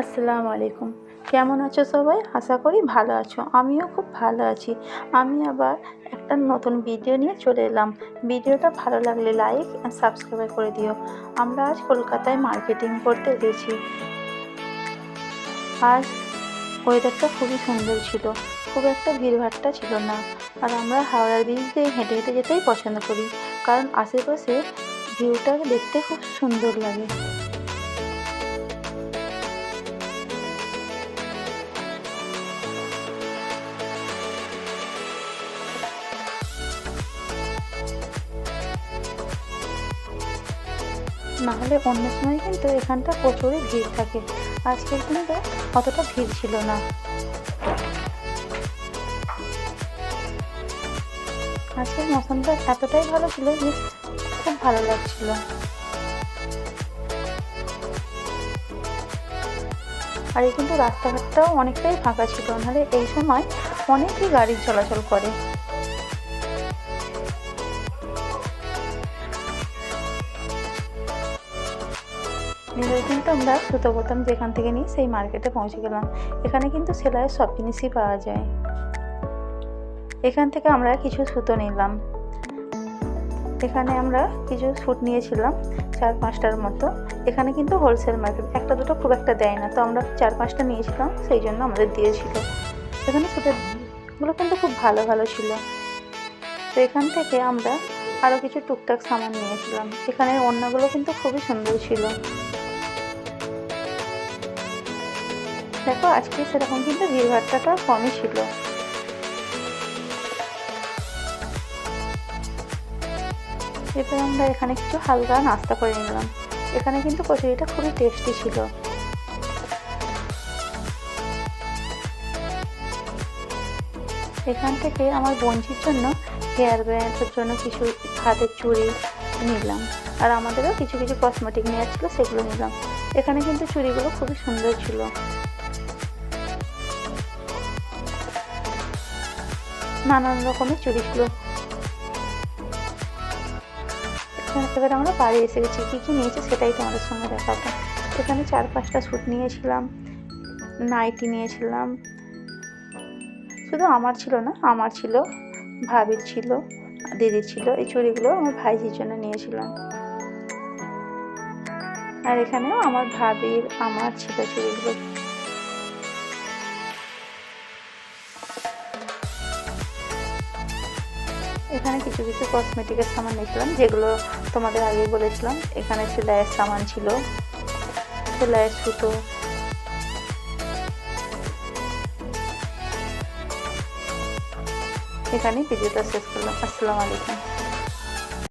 আসসালামু আলাইকুম। কেমন আছো সবাই? আশা করি ভালো আছো। আমিও খুব ভালো আছি। আমি আবার একটা নতুন ভিডিও নিয়ে চলে এলাম। ভিডিওটা ভালো লাগলে লাইক অ্যান্ড সাবস্ক্রাইব করে দিও। আমরা আজ কলকাতায় মার্কেটিং করতে গেছি। আজ ওয়েদারটা খুবই সুন্দর ছিল, খুব একটা ভিড়ভাট্টা ছিল না। আর আমরা হাওড়ার ব্রিজ দিয়ে হেঁটে হেঁটে যেতেই পছন্দ করি, কারণ আশেপাশে ভিউটা দেখতে খুব সুন্দর লাগে। নাহলে অন্য সময় কিন্তু এখানটা প্রচুরই ভিড় থাকে। আজকের কিন্তু অতটা ভিড় ছিল না। আজকের মৌসুমটা এতটাই ভালো ছিল যে খুব ভালো লাগছিল। আর এই কিন্তু রাস্তাঘাটটাও অনেকটাই ফাঁকা ছিল, নাহলে এই সময় অনেকই গাড়ি চলাচল করে। এবারে কিন্তু আমরা সুতো বোতাম যেখান থেকে নিই সেই মার্কেটে পৌঁছে গেলাম। এখানে কিন্তু সেলাইয়ের সব জিনিসই পাওয়া যায়। এখান থেকে আমরা কিছু সুতো নিলাম। এখানে আমরা কিছু স্যুট নিয়েছিলাম 4-5টার মতো। এখানে কিন্তু হোলসেল মার্কেট, একটা দুটো খুব একটা দেয় না, তো আমরা 4-5টা নিয়েছিলাম, সেই জন্য আমাদের দিয়েছিল। এখানে সুতোগুলো কিন্তু খুব ভালো ভালো ছিল। তো এখান থেকে আমরা আরও কিছু টুকটাক সামান নিয়েছিলাম। এখানের ওড়নাগুলো কিন্তু খুবই সুন্দর ছিল। দেখো আজকে সেরকম কিন্তু ভিড়ভাট্টাটা কমই ছিল। এরপর আমরা এখানে কিছু হালকা নাস্তা করে নিলাম। এখানে কিন্তু কচুরিটা খুবই টেস্টি ছিল। এখান থেকে আমার বোনঝির জন্য হেয়ার ব্যান্ডের জন্য কিছু হাতের চুড়ি নিলাম, আর আমাদেরও কিছু কিছু কসমেটিক নেওয়ার ছিল, সেগুলো নিলাম। এখানে কিন্তু চুড়িগুলো খুবই সুন্দর ছিল। নানান রকমের চুড়ি ছিল। এবার আমরা বাড়ি এসে গেছি। কী কী নিয়েছি সেটাই তোমাদের সঙ্গে দেখাবো। এখানে 4-5টা স্যুট নিয়েছিলাম, নাইটি নিয়েছিলাম। শুধু আমার ছিল না, আমার ছিল, ভাবির ছিল, দিদির ছিল। এই চুড়িগুলো আমার ভাইজির জন্য নিয়েছিলাম। আর এখানেও আমার ভাবির আমার ছিল চুড়িগুলো। এখানে কিছু কিছু কসমেটিকের সামান নিয়েছিলাম, যেগুলো তোমাদের আগেই বলেছিলাম। এখানে সেলাইয়ের সামান ছিল, সেলাইয়ের সুতো। এখানেই ভিডিওটা শেষ করলাম। আসসালামু আলাইকুম।